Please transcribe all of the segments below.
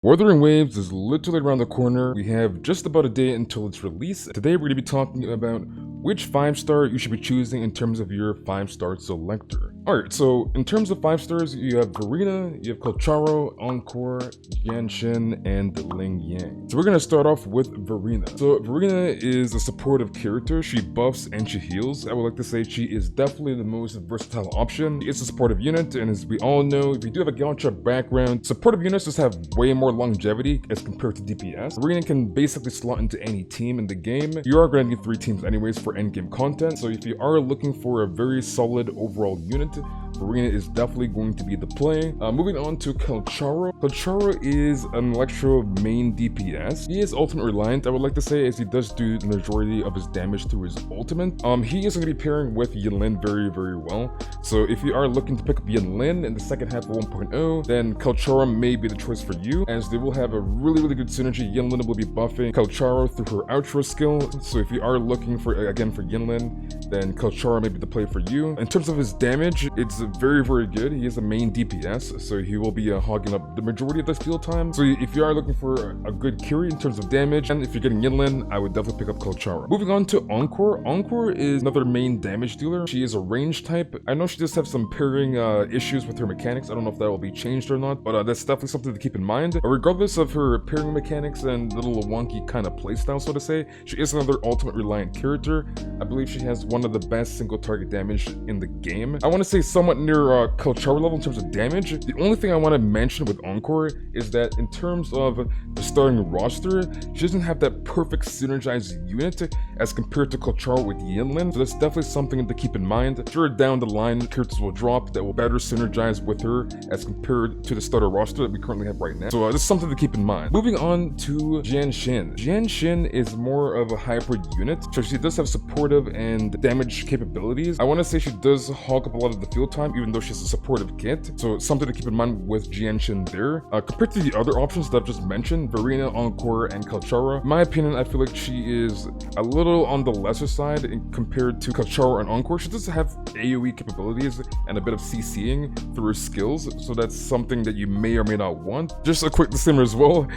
Wuthering Waves is literally around the corner. We have just about a day until its release. Today we're going to be talking about which 5-star you should be choosing in terms of your 5-star selector. Alright, so in terms of 5 stars, you have Verena, you have Kolcharo, Encore, Jianshin, and Ling Yang. So we're going to start off with Verena. So Verena is a supportive character. She buffs and she heals. I would like to say she is definitely the most versatile option. She is a supportive unit, and as we all know, if you do have a gacha background, supportive units just have way more longevity as compared to DPS. Verena can basically slot into any team in the game. You are going to need 3 teams anyways for endgame content, so if you are looking for a very solid overall unit, Verena is definitely going to be the play. Moving on to Kolcharo. Kolcharo is an Electro main DPS. He is ultimate reliant, I would like to say, as he does do the majority of his damage through his ultimate. He is going to be pairing with Yinlin very well. So if you are looking to pick up Yinlin in the second half of 1.0, then Kolcharo may be the choice for you, as they will have a really good synergy. Yinlin will be buffing Kolcharo through her outro skill. So if you are looking for Yinlin, then Kolcharo may be the play for you. In terms of his damage, it's very good. He is a main DPS, so he will be hogging up the majority of the field time. So if you are looking for a good carry in terms of damage, and if you're getting Yinlin, I would definitely pick up Kolcharo. Moving on to Encore. Encore is another main damage dealer. She is a range type. I know she does have some pairing issues with her mechanics. I don't know if that will be changed or not, but that's definitely something to keep in mind. Regardless of her pairing mechanics and the little wonky kind of playstyle, so to say, she is another ultimate reliant character. I believe she has one of the best single target damage in the game. I want to say somewhat near Kolcharo level in terms of damage. The only thing I want to mention with Encore is that in terms of the starting roster, she doesn't have that perfect synergized unit as compared to Kolcharo with Yinlin, so that's definitely something to keep in mind. Sure, down the line, characters will drop that will better synergize with her as compared to the starter roster that we currently have right now. So that's something to keep in mind. Moving on to Jianshin. Jianshin is more of a hybrid unit, so she does have supportive and damage capabilities. I want to say she does hog up a lot of the field time, even though she's a supportive kit. So something to keep in mind with Jianshin there. Compared to the other options that I've just mentioned, Verena, Encore, and Kolcharo, in my opinion, I feel like she is a little on the lesser side compared to Kolcharo and Encore. She does have AoE capabilities and a bit of CCing through her skills, so that's something that you may or may not want. Just a quick disclaimer as well,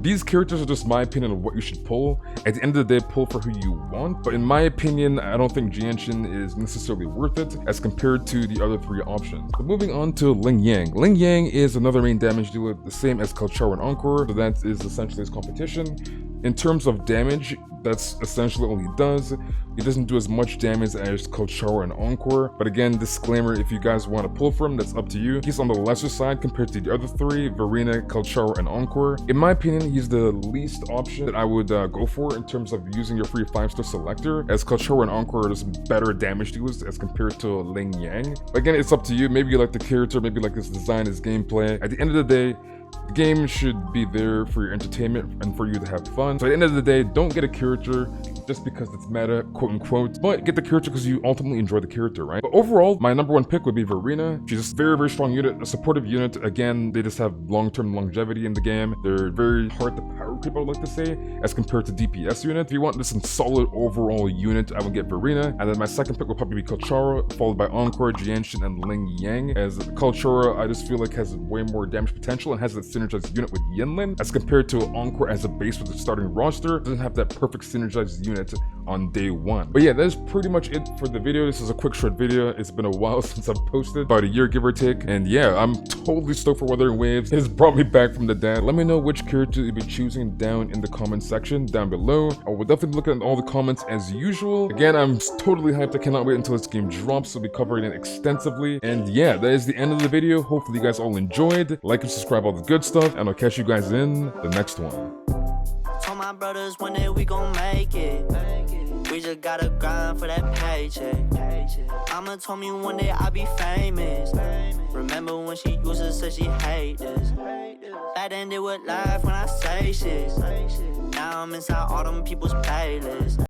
these characters are just my opinion of what you should pull. At the end of the day, pull for who you want, but in my opinion, I don't think Jianshin is necessarily worth it as compared to the other 3 options. But moving on to Ling Yang. Ling Yang is another main damage dealer, the same as Kolcharo and Encore, so that is essentially his competition. In terms of damage, that's essentially all he does. He doesn't do as much damage as Kolcharo and Encore, but again, disclaimer, if you guys want to pull for him, that's up to you. He's on the lesser side compared to the other 3, Verena, Kolcharo, and Encore. In my opinion, he's the least option that I would go for in terms of using your free 5-star selector, as Kolcharo and Encore are just better damage dealers as compared to Ling Yang. Again, it's up to you. Maybe you like the character, maybe you like his design, his gameplay. At the end of the day, the game should be there for your entertainment and for you to have fun. So at the end of the day, don't get a character just because it's meta, quote unquote, but get the character because you ultimately enjoy the character, right? But overall, my number 1 pick would be Verena. She's a very strong unit, a supportive unit. Again, they just have long-term longevity in the game. They're very hard to power creep, I would like to say, as compared to DPS units. If you want this in solid overall unit, I would get Verena. And then my second pick will probably be Kolcharo, followed by Encore, Jianshin, and Ling Yang. As Kolcharo, I just feel like has way more damage potential and has that synergized unit with Yinlin, as compared to Encore as a base with the starting roster. Doesn't have that perfect synergized unit on day 1. But yeah, that is pretty much it for the video. This is a quick short video. It's been a while since I've posted, about a year give or take, and yeah, I'm totally stoked for Wuthering Waves. It has brought me back from the dead. Let me know which character you'll be choosing down in the comment section down below. I will definitely look at all the comments as usual. Again, I'm totally hyped. I cannot wait until this game drops. We'll be covering it extensively, and yeah, that is the end of the video. Hopefully you guys all enjoyed. Like and subscribe, all the good stuff, and I'll catch you guys in the next one. Told my brothers one day we gon' make it. We just gotta grind for that paycheck. Mama told me one day I'll be famous. Remember when she used to say she hate this? Back then they would laugh when I say shit. Now I'm inside all them people's playlists.